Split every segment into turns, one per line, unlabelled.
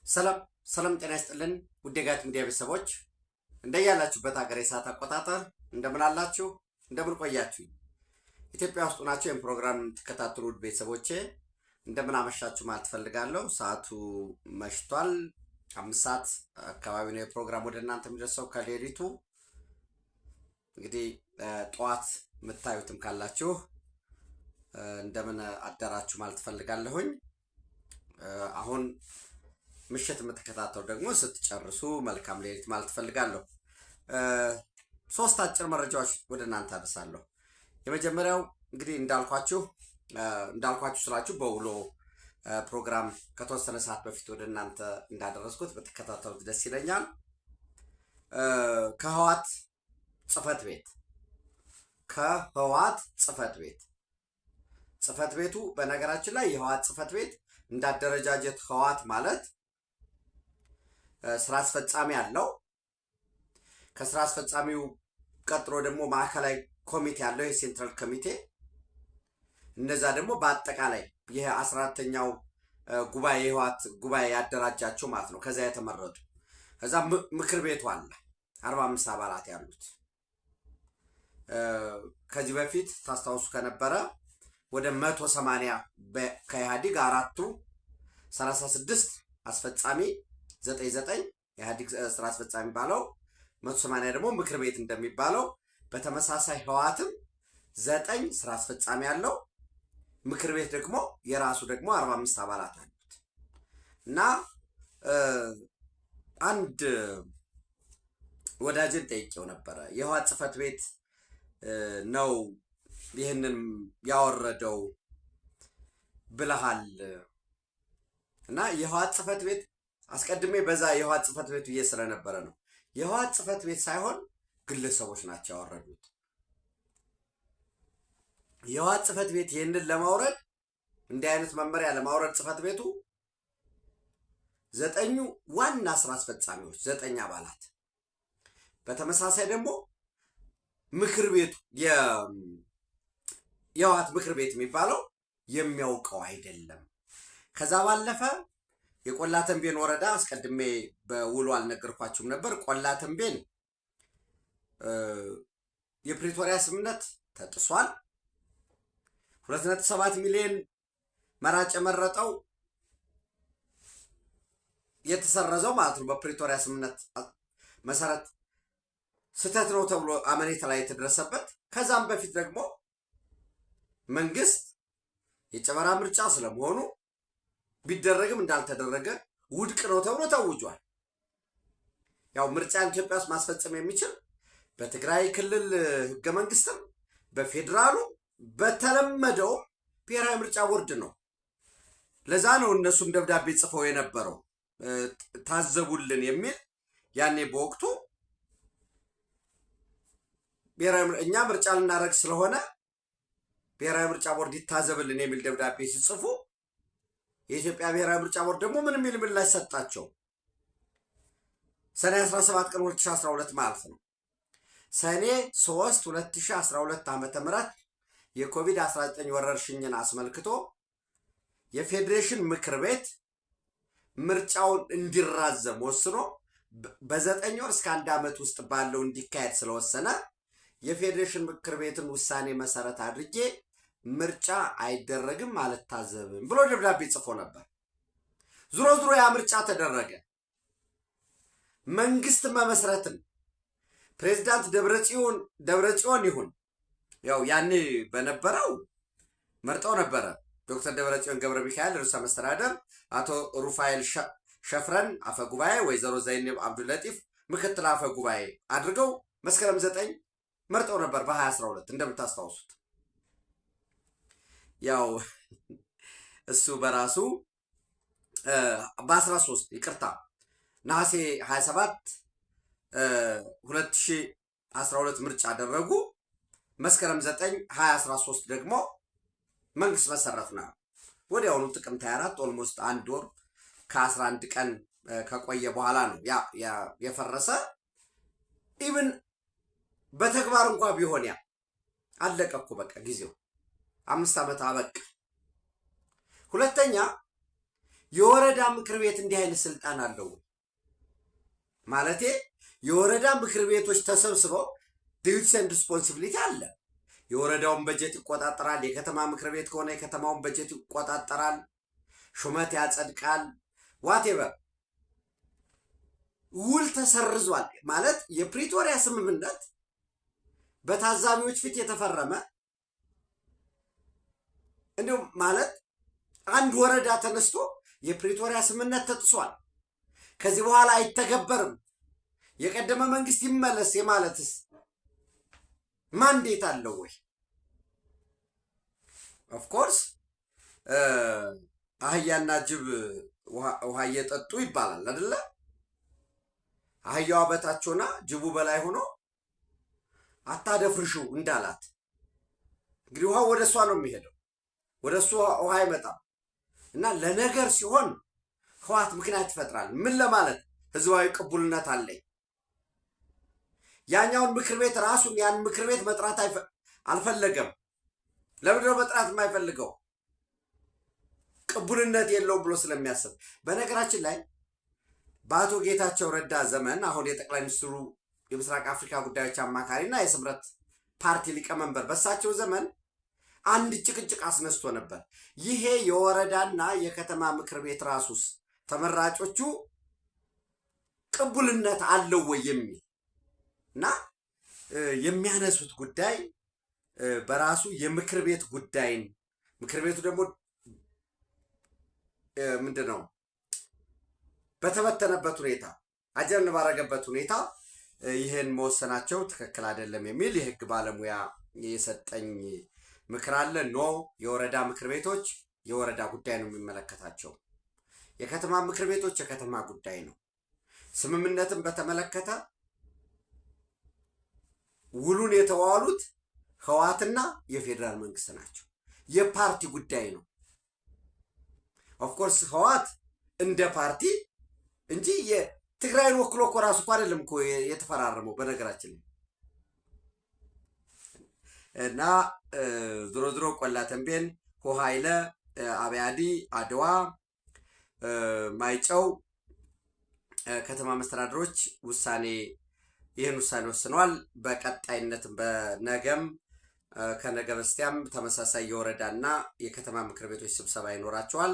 ሰላም ጤና ይስጥልን ውድ የጋት ሚዲያ ቤተሰቦች እንደያላችሁበት ሀገር የሰዓት አቆጣጠር እንደምን አላችሁ እንደምን ቆያችሁ ኢትዮጵያ ውስጥ ናችሁ ይህን ፕሮግራም ተከታተሉ ውድ ቤተሰቦቼ እንደምን አመሻችሁ ማለት ፈልጋለሁ ሰዓቱ መሽቷል 5 ሰዓት አካባቢ ነው የፕሮግራም ወደ እናንተ የሚደርሰው ከሌሊቱ እንግዲህ ጠዋት መታዩትም ካላችሁ እንደምን አደራችሁ ማለት ፈልጋለሁኝ አሁን ምሽት የምትከታተሉ ደግሞ ስትጨርሱ መልካም ሌሊት ማለት ፈልጋለሁ ሶስት አጭር መረጃዎች ወደ እናንተ አደርሳለሁ የመጀመሪያው እንግዲህ እንዳልኳችሁ ስላችሁ በውሎ ፕሮግራም ከተወሰነ ሰዓት በፊት ወደ እናንተ እንዳደረስኩት በተከታተሉት ደስ ይለኛል ከህዋት ጽፈት ቤቱ በነገራችን ላይ የህዋት ጽፈት ቤት እንዳደረጃጀት ህዋት ማለት ስራ አስፈጻሚ ያለው ከስራ አስፈጻሚው ቀጥሎ ደግሞ ማዕከላዊ ኮሚቴ ያለው የሴንትራል ኮሚቴ እነዛ ደግሞ በአጠቃላይ ይሄ 14ኛው ጉባኤ የህዋት ጉባኤ ያደራጃቸው ማለት ነው ከዛ የተመረጡ ከዛ ምክር ቤቱ አለ 45 አባላት ያሉት ከዚህ በፊት ታስታውሱ ከነበረ ወደ 180 ከኢህአዴግ አራቱ 36 አስፈጻሚ 99 ኢህአዴግ ስራ አስፈጻሚ ባለው 180 ደግሞ ምክር ቤት እንደሚባለው በተመሳሳይ ህዋትም 9 ስራ አስፈጻሚ ያለው ምክር ቤት ደግሞ የራሱ ደግሞ 45 አባላት አሉት እና አንድ ወዳጅን ጠይቄው ነበረ የህዋት ጽፈት ቤት ነው ይህንን ያወረደው ብለሃል እና የህዋት ጽፈት ቤት አስቀድሜ በዛ የህዋት ጽፈት ቤቱ ስለነበረ ነው የህዋት ጽፈት ቤት ሳይሆን ግለሰቦች ናቸው ያወረዱት የህዋት ጽፈት ቤት ይህንን ለማውረድ እንዲህ አይነት መመሪያ ለማውረድ ጽፈት ቤቱ 9 ዋና ስራ አስፈጻሚዎች 9 አባላት በተመሳሳይ ደግሞ ምክር ቤቱ የህዋት ምክር ቤት የሚባለው የሚያውቀው አይደለም ከዛ ባለፈ የቆላ ተንቤን ወረዳ አስቀድሜ በውሎ አልነገርኳችሁም ነበር ቆላ ተንቤን የፕሪቶሪያ ስምምነት ተጥሷል 2.7 ሚሊዮን መራጭ መረጠው የተሰረዘው ማለት ነው በፕሪቶሪያ ስምምነት መሰረት ስተት ነው ተብሎ አመኔታ ላይ የተደረሰበት ከዛም በፊት ደግሞ መንግስት የጨበራ ምርጫ ስለመሆኑ ቢደረግም እንዳልተደረገ ውድቅ ነው ተብሎ ታውጇል ያው ምርጫ ኢትዮጵያ ውስጥ ማስፈጸም የሚችል በትግራይ ክልል ህገ መንግስትም በፌደራሉ በተለመደው ብሔራዊ ምርጫ ቦርድ ነው ለዛ ነው እነሱም ደብዳቤ ጽፈው የነበረው ታዘቡልን የሚል ያኔ በወቅቱ እኛ ምርጫ ልናደርግ ስለሆነ ብሔራዊ ምርጫ ቦርድ ይታዘብልን የሚል ደብዳቤ ሲጽፉ የኢትዮጵያ ብሔራዊ ምርጫ ቦርድ ደግሞ ምንም ምላሽ ሰጣቸው ሰኔ 17 ቀን 2012 ማለት ነው ሰኔ 3 2012 ዓ.ም የኮቪድ-19 ወረርሽኝን አስመልክቶ የፌዴሬሽን ምክር ቤት ምርጫውን እንዲራዘም ወስኖ በ9 ወር እስከ 1 ዓመት ውስጥ ባለው እንዲካሄድ ስለወሰነ የፌዴሬሽን ምክር ቤትን ውሳኔ መሰረት አድርጌ ምርጫ አይደረግም አልታዘብም ብሎ ደብዳቤ ጽፎ ነበር ዙሮ ያ ምርጫ ተደረገ መንግስት መመስረትን ፕሬዝዳንት ደብረጽዮን ይሁን ያው ያኔ በነበረው መርጠው ነበረ ዶክተር ደብረጽዮን ገብረ ሚካኤል ርዕሰ መስተዳድር አቶ ሩፋኤል ሸፍረን አፈ ጉባኤ ወይዘሮ ዘይነብ አብዱልለጢፍ ምክትል አፈ ጉባኤ አድርገው መስከረም 9 መርጠው ነበር በ2012 እንደምታስታውሱት ያው እሱ በራሱ በ13 ይቅርታ ነሐሴ 27 2012 ምርጫ አደረጉ መስከረም 9 2013 ደግሞ መንግስት መሰረትና ወዲያውኑ ጥቅምት 24 ኦልሞስት አንድ ወር ከ11 ቀን ከቆየ በኋላ ነው ያ የፈረሰ ኢቭን በተግባር እንኳን ቢሆን ያ አለቀኩ በቃ ጊዜው 5 ዓመት አበቃ ሁለተኛ የወረዳ ምክር ቤት እንዲህ አይነት ስልጣን አለው ማለቴ የወረዳ ምክር ቤቶች ተሰብስበው ዲዩቲስ ኤንድ ሪስፖንሲቢሊቲ አለ። የወረዳውን በጀት ይቆጣጠራል። የከተማ ምክር ቤት ከሆነ የከተማውን በጀት ይቆጣጠራል፣ ሹመት ያጸድቃል። ዋቴቨር ውል ተሰርዟል ማለት የፕሪቶሪያ ስምምነት በታዛቢዎች ፊት የተፈረመ እንዲሁም ማለት አንድ ወረዳ ተነስቶ የፕሪቶሪያ ስምምነት ተጥሷል፣ ከዚህ በኋላ አይተገበርም፣ የቀደመ መንግስት ይመለስ የማለትስ ማንዴት አለው ወይ? ኦፍኮርስ አህያና ጅብ ውሃ እየጠጡ ይባላል አይደለ? አህያዋ በታች ሆና ጅቡ በላይ ሆኖ አታደፍርሹ እንዳላት እንግዲህ ውሃ ወደ እሷ ነው የሚሄደው፣ ወደ እሱ ውሃ አይመጣም። እና ለነገር ሲሆን ህወሓት ምክንያት ይፈጥራል። ምን ለማለት ህዝባዊ ቅቡልነት አለኝ። ያኛውን ምክር ቤት ራሱን ያን ምክር ቤት መጥራት አልፈለገም። ለምንድነው መጥራት የማይፈልገው? ቅቡልነት የለውም ብሎ ስለሚያስብ። በነገራችን ላይ በአቶ ጌታቸው ረዳ ዘመን አሁን የጠቅላይ ሚኒስትሩ የምስራቅ አፍሪካ ጉዳዮች አማካሪና የስምረት ፓርቲ ሊቀመንበር በሳቸው ዘመን አንድ ጭቅጭቅ አስነስቶ ነበር። ይሄ የወረዳና የከተማ ምክር ቤት ራሱስ ተመራጮቹ ቅቡልነት አለው ወይ የሚል እና የሚያነሱት ጉዳይ በራሱ የምክር ቤት ጉዳይን ምክር ቤቱ ደግሞ ምንድነው በተበተነበት ሁኔታ አጀንዳ ባረገበት ሁኔታ ይህን መወሰናቸው ትክክል አይደለም የሚል የህግ ባለሙያ የሰጠኝ ምክር አለ። ኖ የወረዳ ምክር ቤቶች የወረዳ ጉዳይ ነው የሚመለከታቸው። የከተማ ምክር ቤቶች የከተማ ጉዳይ ነው። ስምምነትን በተመለከተ ውሉን የተዋሉት ህወሓትና የፌዴራል መንግስት ናቸው። የፓርቲ ጉዳይ ነው። ኦፍኮርስ ህወሓት እንደ ፓርቲ እንጂ የትግራይን ወክሎ እኮ ራሱ እኮ አይደለም እኮ የተፈራረመው በነገራችን ላይ እና ዝሮ ዝሮ ቆላ ተንቤን፣ ሆሃይለ፣ አብያዲ፣ አድዋ፣ ማይጨው ከተማ መስተዳድሮች ይህን ውሳኔ ወስነዋል። በቀጣይነትም በነገም ከነገ በስቲያም ተመሳሳይ የወረዳና የከተማ ምክር ቤቶች ስብሰባ ይኖራቸዋል።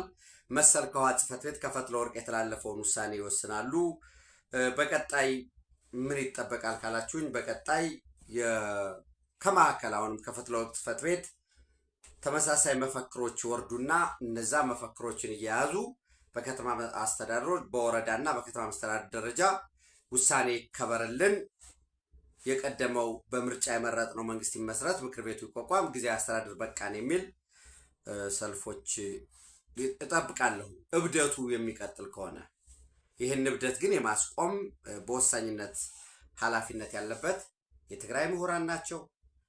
መሰል ከህወሓት ጽሕፈት ቤት ከፈትለ ወርቅ የተላለፈውን ውሳኔ ይወስናሉ። በቀጣይ ምን ይጠበቃል ካላችሁኝ በቀጣይ ከማዕከል አሁንም ከፈትለ ወርቅ ጽሕፈት ቤት ተመሳሳይ መፈክሮች ወርዱና እነዛ መፈክሮችን እየያዙ በከተማ አስተዳደሮች በወረዳና በከተማ መስተዳድር ደረጃ ውሳኔ ይከበርልን፣ የቀደመው በምርጫ የመረጥነው መንግስት ይመስረት፣ ምክር ቤቱ ይቋቋም፣ ጊዜያዊ አስተዳደር በቃን የሚል ሰልፎች እጠብቃለሁ። እብደቱ የሚቀጥል ከሆነ ይህን እብደት ግን የማስቆም በወሳኝነት ኃላፊነት ያለበት የትግራይ ምሁራን ናቸው።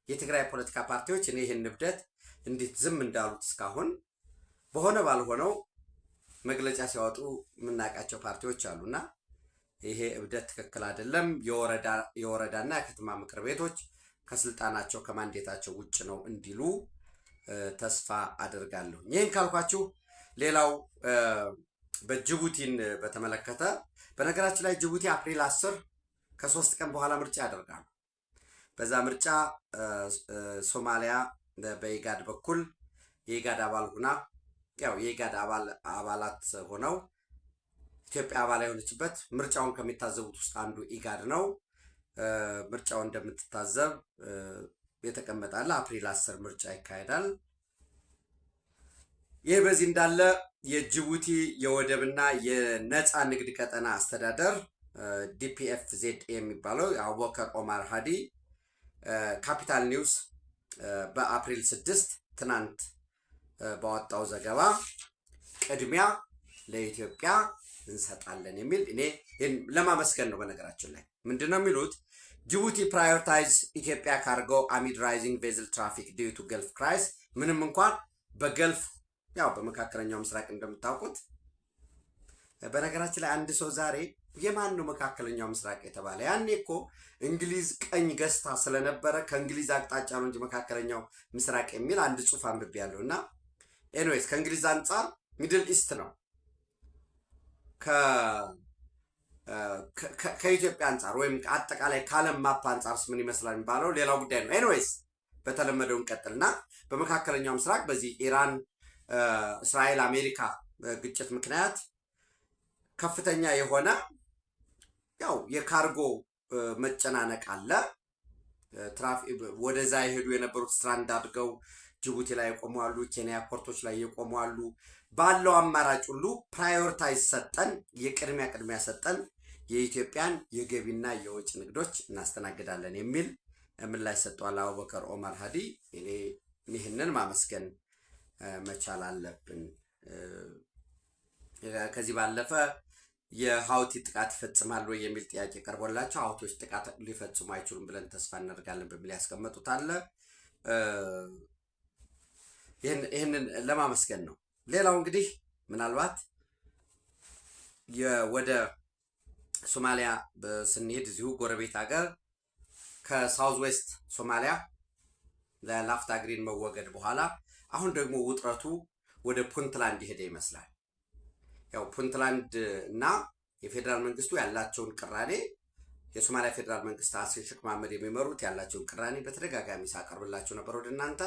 የትግራይ ፖለቲካ ፓርቲዎች እኔ ይህን እብደት እንዴት ዝም እንዳሉት እስካሁን በሆነ ባልሆነው መግለጫ ሲያወጡ የምናውቃቸው ፓርቲዎች አሉና ይሄ እብደት ትክክል አይደለም። የወረዳና የከተማ ምክር ቤቶች ከስልጣናቸው ከማንዴታቸው ውጭ ነው እንዲሉ ተስፋ አደርጋለሁ። ይህን ካልኳችሁ ሌላው በጅቡቲን በተመለከተ በነገራችን ላይ ጅቡቲ አፕሪል 10 ከ3 ቀን በኋላ ምርጫ ያደርጋሉ። በዛ ምርጫ ሶማሊያ በኢጋድ በኩል የኢጋድ አባል ሆና ያው የኢጋድ አባላት ሆነው ኢትዮጵያ አባል የሆነችበት ምርጫውን ከሚታዘቡት ውስጥ አንዱ ኢጋድ ነው። ምርጫው እንደምትታዘብ የተቀመጣለ አፕሪል 10 ምርጫ ይካሄዳል። ይህ በዚህ እንዳለ የጅቡቲ የወደብና የነፃ ንግድ ቀጠና አስተዳደር ዲፒኤፍዜድ የሚባለው አቡበከር ኦማር ሃዲ ካፒታል ኒውስ በአፕሪል 6 ትናንት ባወጣው ዘገባ ቅድሚያ ለኢትዮጵያ እንሰጣለን የሚል እኔ ለማመስገን ነው። በነገራችን ላይ ምንድነው የሚሉት? ጅቡቲ ፕራዮሪታይዝ ኢትዮጵያ ካርጎ አሚድ ራይዚንግ ቬዝል ትራፊክ ዲዩ ቱ ገልፍ ክራይስ። ምንም እንኳን በገልፍ ያው በመካከለኛው ምስራቅ እንደምታውቁት በነገራችን ላይ አንድ ሰው ዛሬ የማን ነው መካከለኛው ምስራቅ የተባለ? ያኔ እኮ እንግሊዝ ቀኝ ገዝታ ስለነበረ ከእንግሊዝ አቅጣጫ ነው እንጂ መካከለኛው ምስራቅ የሚል አንድ ጽሑፍ አንብቤያለሁ። እና ኤኒዌይስ ከእንግሊዝ አንጻር ሚድል ኢስት ነው። ከኢትዮጵያ አንጻር ወይም አጠቃላይ ከዓለም ማፕ አንጻርስ ምን ይመስላል የሚባለው ሌላው ጉዳይ ነው። ኤኒዌይስ በተለመደው እንቀጥልና በመካከለኛው ምስራቅ በዚህ ኢራን፣ እስራኤል፣ አሜሪካ ግጭት ምክንያት ከፍተኛ የሆነ ያው የካርጎ መጨናነቅ አለ። ወደዛ የሄዱ የነበሩት ስትራንድ አድርገው ጅቡቲ ላይ የቆሙ አሉ፣ ኬንያ ፖርቶች ላይ የቆሙ አሉ። ባለው አማራጭ ሁሉ ፕራዮሪታይዝ ሰጠን፣ ቅድሚያ ሰጠን የኢትዮጵያን የገቢና የወጭ ንግዶች እናስተናግዳለን የሚል ምላሽ ሰጥቷል አቡበከር ኦመር ሃዲ። ይህንን ማመስገን መቻል አለብን። ከዚህ ባለፈ የሀውቲ ጥቃት ይፈጽማሉ የሚል ጥያቄ ቀርቦላቸው ሀውቲዎች ጥቃት ሊፈጽሙ አይችሉም ብለን ተስፋ እናደርጋለን በሚል ያስቀመጡት አለ። ይህንን ለማመስገን ነው። ሌላው እንግዲህ ምናልባት ወደ ሶማሊያ ስንሄድ እዚሁ ጎረቤት ሀገር ከሳውዝ ዌስት ሶማሊያ ለላፍታ ግሪን መወገድ በኋላ አሁን ደግሞ ውጥረቱ ወደ ፑንትላንድ ይሄደ ይመስላል። ያው ፑንትላንድ እና የፌዴራል መንግስቱ ያላቸውን ቅራኔ የሶማሊያ ፌዴራል መንግስት ሐሰን ሼክ መሐመድ የሚመሩት ያላቸውን ቅራኔ በተደጋጋሚ ሳቀርብላችሁ ነበር ወደ እናንተ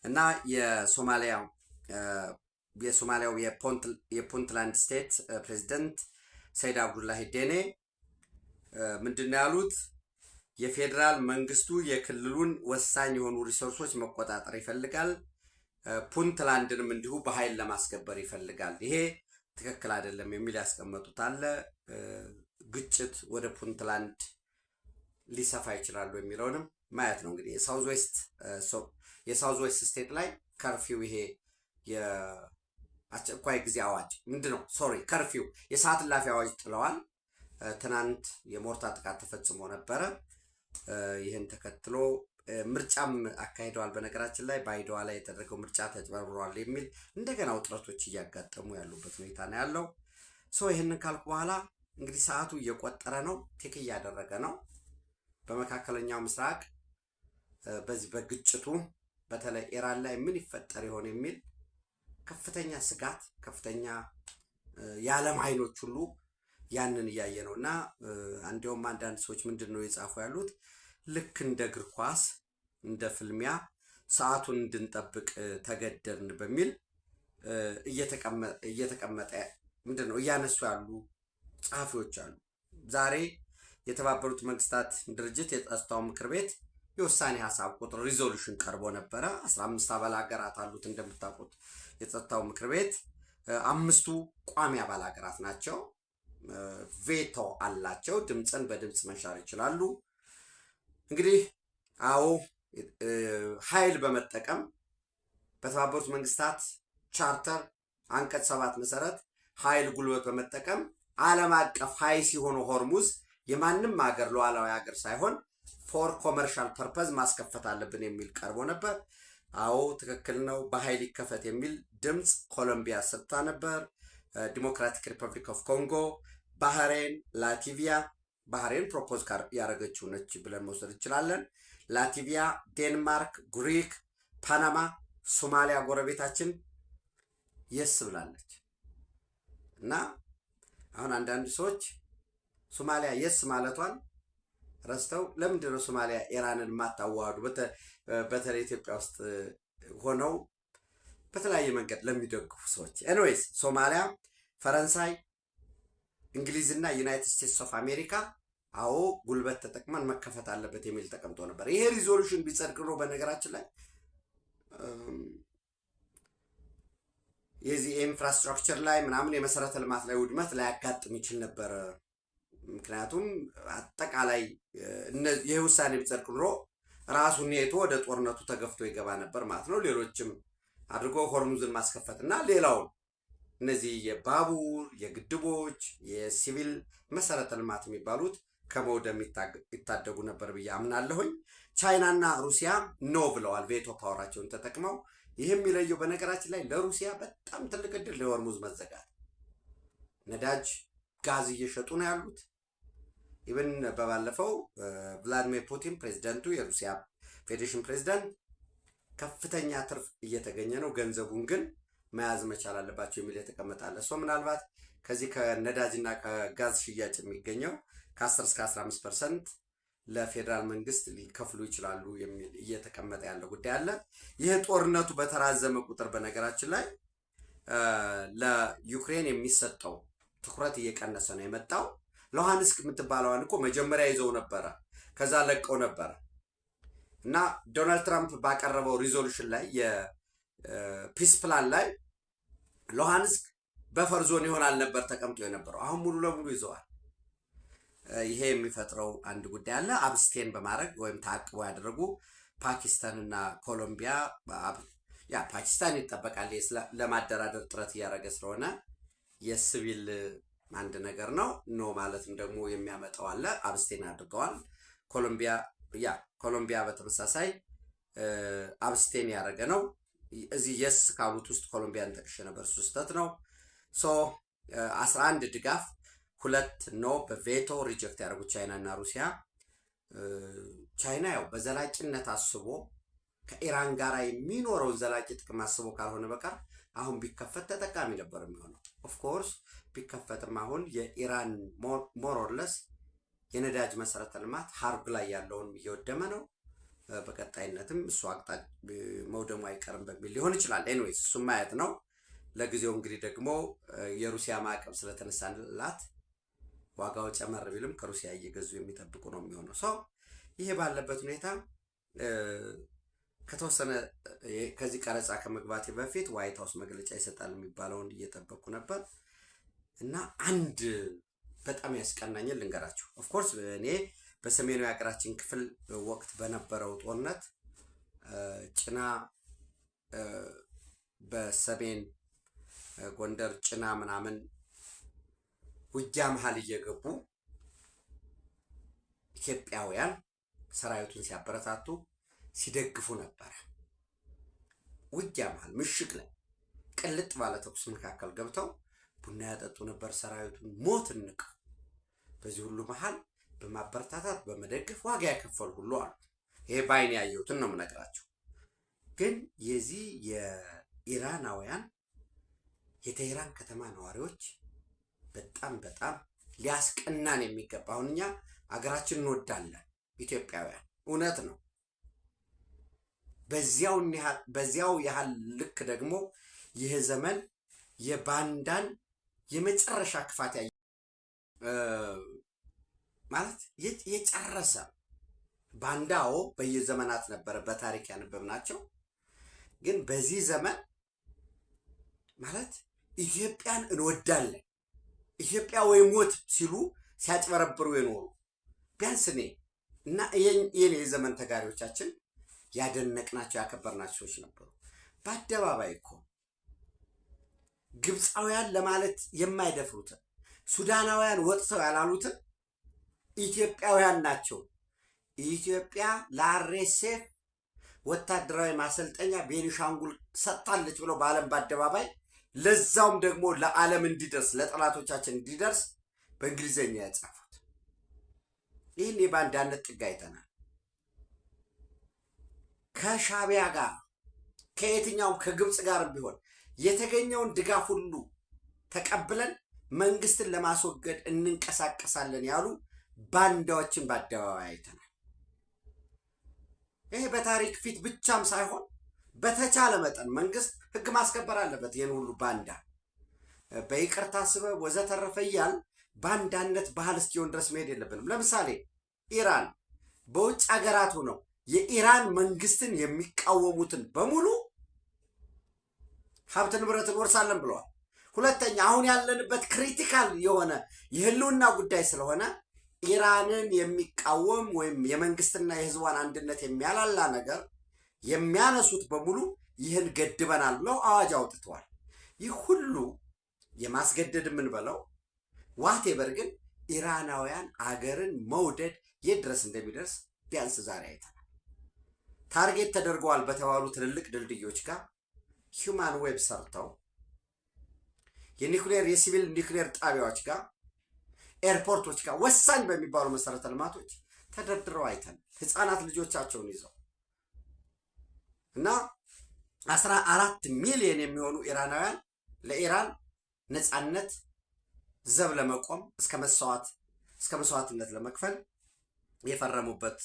እና የሶማሊያው የፑንትላንድ ስቴት ፕሬዚደንት ሰይድ አብዱላሂ ዴኔ ምንድነው ያሉት? የፌዴራል መንግስቱ የክልሉን ወሳኝ የሆኑ ሪሶርሶች መቆጣጠር ይፈልጋል፣ ፑንትላንድንም እንዲሁ በኃይል ለማስከበር ይፈልጋል። ይሄ ትክክል አይደለም የሚል ያስቀመጡት አለ። ግጭት ወደ ፑንትላንድ ሊሰፋ ይችላሉ የሚለውንም ማየት ነው። እንግዲህ የሳውዝ ዌስት ስቴት ላይ ከርፊው ይሄ የአስቸኳይ ጊዜ አዋጅ ከርፊው የሰዓት እላፊ አዋጅ ጥለዋል። ትናንት የሞርታ ጥቃት ተፈጽሞ ነበረ። ይህን ተከትሎ ምርጫም አካሂደዋል። በነገራችን ላይ በአይዳዋ ላይ የተደረገው ምርጫ ተጭበርብሯል የሚል እንደገና ውጥረቶች እያጋጠሙ ያሉበት ሁኔታ ነው ያለው። ይህንን ካልኩ በኋላ እንግዲህ ሰዓቱ እየቆጠረ ነው፣ ቴክ እያደረገ ነው። በመካከለኛው ምስራቅ በዚህ በግጭቱ በተለይ ኢራን ላይ ምን ይፈጠር ይሆን የሚል ከፍተኛ ስጋት፣ ከፍተኛ የዓለም ኃይሎች ሁሉ ያንን እያየ ነው እና እንዲያውም አንዳንድ ሰዎች ምንድን ነው የጻፉ ያሉት ልክ እንደ እግር ኳስ እንደ ፍልሚያ ሰዓቱን እንድንጠብቅ ተገደርን በሚል እየተቀመጠ ምንድን ነው እያነሱ ያሉ ጸሐፊዎች አሉ። ዛሬ የተባበሩት መንግስታት ድርጅት የጸጥታው ምክር ቤት የውሳኔ ሀሳብ ቁጥር ሪዞሉሽን ቀርቦ ነበረ። 15 አባል ሀገራት አሉት እንደምታውቁት የጸጥታው ምክር ቤት 5ቱ ቋሚ አባል ሀገራት ናቸው። ቬቶ አላቸው፣ ድምፅን በድምፅ መሻር ይችላሉ። እንግዲህ ኃይል በመጠቀም በተባበሩት መንግስታት ቻርተር አንቀጽ 7 መሰረት ኃይል ጉልበት በመጠቀም ዓለም አቀፍ ኃይል ሲሆኑ ሆርሙዝ የማንም ሀገር ሉዓላዊ ሀገር ሳይሆን ፎር ኮመርሻል ፐርፐዝ ማስከፈት አለብን የሚል ቀርቦ ነበር። ትክክል ነው፣ በኃይል ይከፈት የሚል ድምፅ ኮሎምቢያ ሰጥታ ነበር። ዲሞክራቲክ ሪፐብሊክ ኦፍ ኮንጎ፣ ባህሬን፣ ላቲቪያ ባህሬን ፕሮፖዝ ያደረገችው ነች ብለን መውሰድ እንችላለን። ላቲቪያ፣ ዴንማርክ፣ ግሪክ፣ ፓናማ፣ ሶማሊያ ጎረቤታችን የስ ብላለች እና አሁን አንዳንድ ሰዎች ሶማሊያ የስ ማለቷን ረስተው ለምንድን ነው ሶማሊያ ኢራንን ማታዋዱ በተለይ ኢትዮጵያ ውስጥ ሆነው በተለያየ መንገድ ለሚደግፉ ሰዎች ኤኒዌይስ ሶማሊያ፣ ፈረንሳይ፣ እንግሊዝና ዩናይትድ ስቴትስ ኦፍ አሜሪካ ጉልበት ተጠቅመን መከፈት አለበት የሚል ተቀምጦ ነበር። ይሄ ሪዞሉሽን ቢጸድቅ ነው በነገራችን ላይ የዚህ ኢንፍራስትራክቸር ላይ ምናምን የመሰረተ ልማት ላይ ውድመት ላያጋጥም ይችል ነበር። ምክንያቱም አጠቃላይ ይህ ውሳኔ ቢጸድቅ ኖሮ ራሱ ኔቶ ወደ ጦርነቱ ተገፍቶ ይገባ ነበር ማለት ነው። ሌሎችም አድርጎ ሆርሙዝን ማስከፈት እና ሌላውን እነዚህ የባቡር የግድቦች የሲቪል መሰረተ ልማት የሚባሉት ከመውደም ይታደጉ ነበር ብዬ አምናለሁኝ። ቻይናና ሩሲያ ኖ ብለዋል ቬቶ ፓወራቸውን ተጠቅመው። ይህም የሚለየው በነገራችን ላይ ለሩሲያ በጣም ትልቅ እድል ለሆርሙዝ መዘጋት። ነዳጅ ጋዝ እየሸጡ ነው ያሉት። ኢቨን በባለፈው ቭላዲሚር ፑቲን ፕሬዚደንቱ የሩሲያ ፌዴሬሽን ፕሬዚደንት ከፍተኛ ትርፍ እየተገኘ ነው፣ ገንዘቡን ግን መያዝ መቻል አለባቸው የሚል የተቀመጣለ። ምናልባት ከዚህ ከነዳጅና ከጋዝ ሽያጭ የሚገኘው ከ10 እስከ 15% ለፌዴራል መንግስት ሊከፍሉ ይችላሉ የሚል እየተቀመጠ ያለው ጉዳይ አለ። ይህ ጦርነቱ በተራዘመ ቁጥር በነገራችን ላይ ለዩክሬን የሚሰጠው ትኩረት እየቀነሰ ነው የመጣው። ሉሃንስክ የምትባለዋን እኮ መጀመሪያ ይዘው ነበረ፣ ከዛ ለቀው ነበረ እና ዶናልድ ትራምፕ ባቀረበው ሪዞሉሽን ላይ የፒስ ፕላን ላይ ሉሃንስክ በፈር ዞን ይሆናል ነበር ተቀምጦ የነበረው። አሁን ሙሉ ለሙሉ ይዘዋል። ይሄ የሚፈጥረው አንድ ጉዳይ አለ። አብስቴን በማድረግ ወይም ታቅቦ ያደረጉ ፓኪስታን እና ኮሎምቢያ ፓኪስታን ይጠበቃል ለማደራደር ጥረት እያደረገ ስለሆነ የሲቪል አንድ ነገር ነው። ኖ ማለትም ደግሞ የሚያመጣው አለ። አብስቴን አድርገዋል። ኮሎምቢያ በተመሳሳይ አብስቴን ያደረገ ነው። እዚህ የስ ካሉት ውስጥ ኮሎምቢያን ጠቅሼ ነበር፣ እሱ ስህተት ነው። 11 ድጋፍ 2 ኖ በቬቶ ሪጀክት ያደረጉት ቻይና እና ሩሲያ። ቻይና ያው በዘላቂነት አስቦ ከኢራን ጋር የሚኖረውን ዘላቂ ጥቅም አስቦ ካልሆነ በቀር አሁን ቢከፈት ተጠቃሚ ነበር የሚሆነው። ኦፍኮርስ ቢከፈትም አሁን የኢራን ሞሮለስ የነዳጅ መሰረተ ልማት ሀርብ ላይ ያለውን እየወደመ ነው። በቀጣይነትም እሱ አቅጣጫ መውደሙ አይቀርም በሚል ሊሆን ይችላል። ኤኒዌይስ እሱ ማየት ነው። ለጊዜው እንግዲህ ደግሞ የሩሲያ ማዕቀብ ስለተነሳላት ዋጋው ጨመር ቢልም ከሩሲያ እየገዙ የሚጠብቁ ነው የሚሆነው። ይሄ ባለበት ሁኔታ ከተወሰነ ከዚህ ቀረጻ ከመግባቴ በፊት ዋይት ሃውስ መግለጫ ይሰጣል የሚባለውን እየጠበቁ ነበር እና አንድ በጣም ያስቀናኝን ልንገራችሁ። ኦፍኮርስ እኔ በሰሜኑ የሀገራችን ክፍል ወቅት በነበረው ጦርነት ጭና በሰሜን ጎንደር ጭና ምናምን ውጊያ መሀል እየገቡ ኢትዮጵያውያን ሰራዊቱን ሲያበረታቱ ሲደግፉ ነበረ። ውጊያ መሀል ምሽግ ላይ ቅልጥ ባለ ተኩስ መካከል ገብተው ቡና ያጠጡ ነበር። ሰራዊቱን ሞት ንቅ በዚህ ሁሉ መሀል በማበረታታት በመደገፍ ዋጋ ያከፈሉ ሁሉ አሉ። ይሄ ባይን ያየሁትን ነው የምነግራቸው። ግን የዚህ የኢራናውያን የቴህራን ከተማ ነዋሪዎች በጣም ሊያስቀናን የሚገባ አሁን እኛ አገራችን እንወዳለን ኢትዮጵያውያን፣ እውነት ነው። በዚያው ያህል ልክ ደግሞ ይህ ዘመን የባንዳን የመጨረሻ ክፋት ያየ ማለት የጨረሰ ባንዳው በየዘመናት ነበረ በታሪክ ያነበብናቸው። ግን በዚህ ዘመን ማለት ኢትዮጵያን እንወዳለን ኢትዮጵያ ወይ ሞት ሲሉ ሲያጭበረብሩ የኖሩ ቢያንስ እኔ እና የኔ የዘመን ተጋሪዎቻችን ያደነቅናቸው ያከበርናቸው ሰዎች ነበሩ። በአደባባይ እኮ ግብፃውያን ለማለት የማይደፍሩትን ሱዳናውያን ወጥተው ያላሉትን ኢትዮጵያውያን ናቸው። ኢትዮጵያ ለአርኤስኤፍ ወታደራዊ ማሰልጠኛ ቤኒሻንጉል ሰጥታለች ብለው በዓለም በአደባባይ ለዛውም ደግሞ ለዓለም እንዲደርስ ለጠላቶቻችን እንዲደርስ በእንግሊዘኛ ያጻፉት ይህን የባንዳነት ጥግ አይተናል። ከሻቢያ ጋር ከየትኛውም ከግብፅ ጋር ቢሆን የተገኘውን ድጋፍ ሁሉ ተቀብለን መንግስትን ለማስወገድ እንንቀሳቀሳለን ያሉ ባንዳዎችን በአደባባይ አይተናል። ይሄ በታሪክ ፊት ብቻም ሳይሆን በተቻለ መጠን መንግስት ህግ ማስከበር አለበት። ይህን ሁሉ ባንዳ በይቅርታ ስበብ ወዘተረፈ እያል ባንዳነት ባህል እስኪሆን ድረስ መሄድ የለብንም። ለምሳሌ ኢራን በውጭ ሀገራት ሆነው የኢራን መንግስትን የሚቃወሙትን በሙሉ ሀብት ንብረት እንወርሳለን ብለዋል። ሁለተኛ አሁን ያለንበት ክሪቲካል የሆነ የህልውና ጉዳይ ስለሆነ ኢራንን የሚቃወም ወይም የመንግስትና የህዝቧን አንድነት የሚያላላ ነገር የሚያነሱት በሙሉ ይህን ገድበናል ብለው አዋጅ አውጥተዋል። ይህ ሁሉ የማስገደድ የምንበለው ዋቴቨር ግን ኢራናውያን አገርን መውደድ የት ድረስ እንደሚደርስ ቢያንስ ዛሬ አይተናል። ታርጌት ተደርገዋል በተባሉ ትልልቅ ድልድዮች ጋር ሂውማን ዌብ ሰርተው የኒውክሌር የሲቪል ኒውክሌር ጣቢያዎች ጋር ኤርፖርቶች ጋር ወሳኝ በሚባሉ መሰረተ ልማቶች ተደርድረው አይተን ህፃናት ልጆቻቸውን ይዘው እና 14 ሚሊዮን የሚሆኑ ኢራናውያን ለኢራን ነፃነት ዘብ ለመቆም እስከ መስዋዕትነት ለመክፈል የፈረሙበት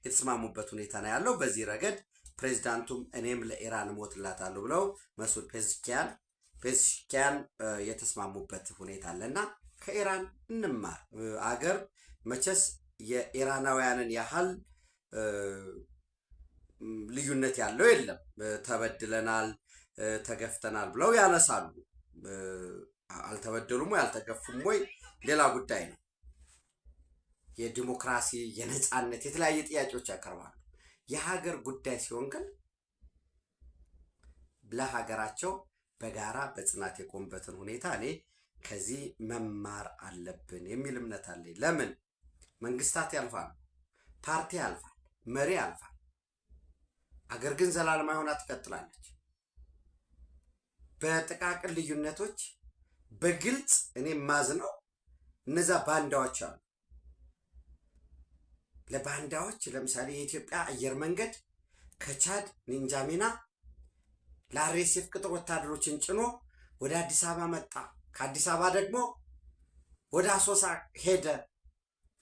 የተስማሙበት ሁኔታ ነው ያለው። በዚህ ረገድ ፕሬዚዳንቱም እኔም ለኢራን እሞትላታለሁ ብለው መስዑድ ፔዜሽኪያን የተስማሙበት ሁኔታ አለና ከኢራን እንማር። አገር መቼስ የኢራናውያንን ያህል ልዩነት ያለው የለም። ተበድለናል፣ ተገፍተናል ብለው ያነሳሉ። አልተበደሉም ወይ አልተገፉም ወይ ሌላ ጉዳይ ነው። የዲሞክራሲ የነፃነት የተለያየ ጥያቄዎች ያቀርባሉ። የሀገር ጉዳይ ሲሆን ግን ለሀገራቸው በጋራ በጽናት የቆሙበትን ሁኔታ እኔ ከዚህ መማር አለብን የሚል እምነት አለኝ። ለምን መንግስታት ያልፋሉ፣ ፓርቲ ያልፋል፣ መሪ ያልፋል። አገር ግን ዘላለማዊ ሆና ትቀጥላለች። በጥቃቅን ልዩነቶች በግልጽ እኔ ማዝነው እነዛ ባንዳዎች አሉ። ለባንዳዎች ለምሳሌ የኢትዮጵያ አየር መንገድ ከቻድ ንንጃሚና ለአርኤስኤፍ ቅጥር ወታደሮችን ጭኖ ወደ አዲስ አበባ መጣ። ከአዲስ አበባ ደግሞ ወደ አሶሳ ሄደ።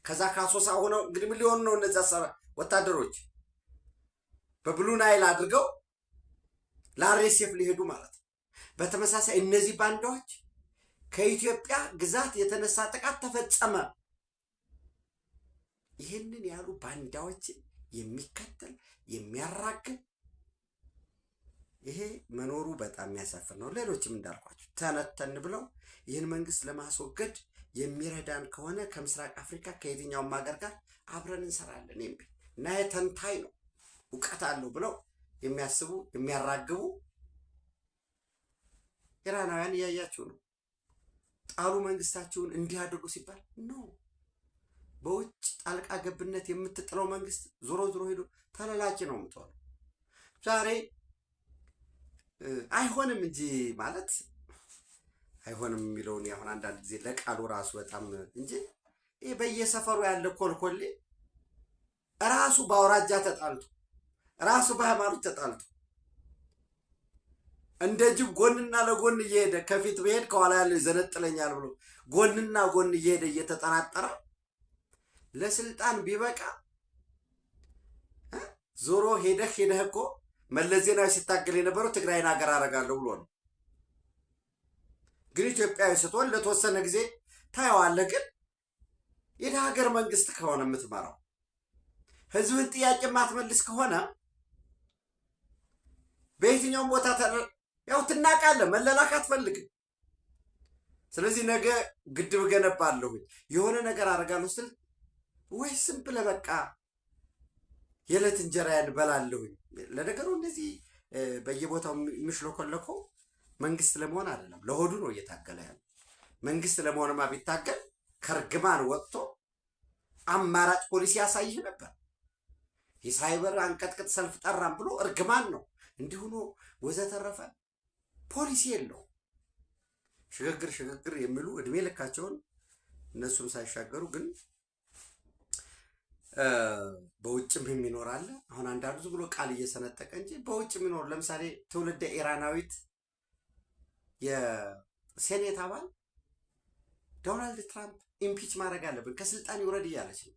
ከዛ ከአሶሳ ሆነው እንግዲህ ምን ሊሆኑ ነው እነዛ ወታደሮች? በብሉ ናይል አድርገው ለአርኤስኤፍ ሊሄዱ ማለት ነው። በተመሳሳይ እነዚህ ባንዳዎች ከኢትዮጵያ ግዛት የተነሳ ጥቃት ተፈጸመ። ይህንን ያሉ ባንዳዎችን የሚከተል የሚያራግብ ይሄ መኖሩ በጣም የሚያሳፍር ነው። ሌሎችም እንዳልኳቸው ተነተን ብለው ይህን መንግስት ለማስወገድ የሚረዳን ከሆነ ከምስራቅ አፍሪካ ከየትኛውም ሀገር ጋር አብረን እንሰራለን የሚል እና ተንታይ ነው እውቀት አለው ብለው የሚያስቡ የሚያራግቡ ኢራናውያን እያያችሁ ነው። ጣሉ መንግስታችሁን እንዲያደርጉ ሲባል ነው። በውጭ ጣልቃ ገብነት የምትጥለው መንግስት ዞሮ ሄዶ ተላላኪ ነው የምትሆነው። ዛሬ አይሆንም እንጂ ማለት አይሆንም የሚለውን ያሁን አንዳንድ ጊዜ ለቃሉ ራሱ በጣም እንጂ ይሄ በየሰፈሩ ያለ ኮልኮሌ ራሱ በአውራጃ ተጣልቶ ራሱ በሃይማኖት ተጣልቶ እንደ ጅብ ጎንና ለጎን እየሄደ ከፊት በሄድ ከኋላ ያለው ይዘነጥለኛል ብሎ ጎንና ጎን እየሄደ እየተጠናጠረ ለስልጣን ቢበቃ ዞሮ ሄደህ እኮ መለስ ዜናዊ ሲታገል የነበረው ትግራይን ሀገር አደርጋለሁ ብሎ ነው። ግን ኢትዮጵያዊ ስትሆን ለተወሰነ ጊዜ ታየዋለህ። ግን የደሃ ሀገር መንግስት ከሆነ የምትመራው ህዝብን ጥያቄ የማትመልስ ከሆነ በየትኛውም ቦታ ያው ትናቃለህ፣ መለላክ አትፈልግም። ስለዚህ ነገ ግድብ ገነባለሁ የሆነ ነገር አደርጋለሁ ስትል ወይ ዝም ብለህ በቃ የዕለት እንጀራዬን እበላለሁኝ። ለነገሩ እንደዚህ በየቦታው የሚሽለኮለከው መንግስት ለመሆን አይደለም፣ ለሆዱ ነው እየታገለ ያለ። መንግስት ለመሆንማ ቢታገል ከርግማን ወጥቶ አማራጭ ፖሊሲ ያሳይህ ነበር። የሳይበር አንቀጥቅጥ ሰልፍ ጠራም ብሎ እርግማን ነው እንዲሁኖ ወዘተረፈ ፖሊሲ የለው። ሽግግር የሚሉ እድሜ ልካቸውን እነሱም ሳይሻገሩ ግን በውጭም የሚኖር አለ። አሁን አንዳንዱ ዝም ብሎ ቃል እየሰነጠቀ እንጂ በውጭ የሚኖር ለምሳሌ ትውልደ ኢራናዊት የሴኔት አባል ዶናልድ ትራምፕ ኢምፒች ማድረግ አለብን ከስልጣን ይውረድ እያለች ነው።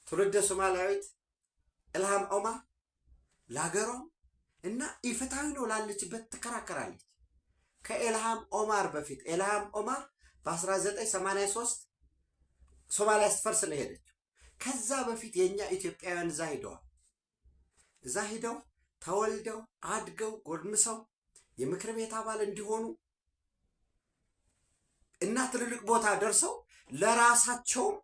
ትውልደ ሶማሊያዊት ኢልሃም ኦማር ለሀገሯም እና ኢፍትሐዊ ነው ላለችበት ትከራከራለች። ከኢልሃም ኦማር በፊት ኢልሃም ኦማር በ1983 ሶማሊያ ስትፈርስ ነው ሄደችው። ከዛ በፊት የኛ ኢትዮጵያውያን እዛ ሄደዋል። እዛ ሄደው ተወልደው አድገው ጎልምሰው የምክር ቤት አባል እንዲሆኑ እና ትልልቅ ቦታ ደርሰው ለራሳቸውም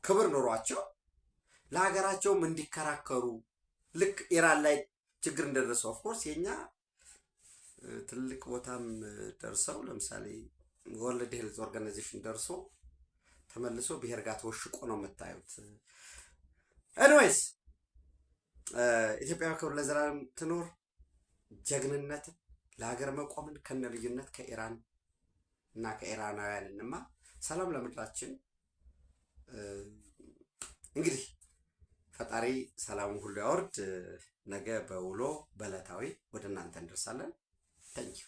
ክብር ኖሯቸው ለሀገራቸውም እንዲከራከሩ ልክ ኢራን ላይ ችግር እንደደረሰው ኦፍኮርስ የኛ ትልቅ ቦታም ደርሰው ለምሳሌ ወርልድ ሄልዝ ኦርጋናይዜሽን ደርሶ ተመልሶ ብሔር ጋር ተወሽቆ ነው የምታዩት። ኤኒዌይስ ኢትዮጵያ ክብር ለዘላለም ትኖር። ጀግንነትን ለሀገር መቆምን ከነ ልዩነት ከኢራን እና ከኢራናውያን እንማ። ሰላም ለምድራችን። እንግዲህ ፈጣሪ ሰላሙን ሁሉ ያወርድ። ነገ በውሎ በዕለታዊ ወደ እናንተ እንደርሳለን። ታንኪዩ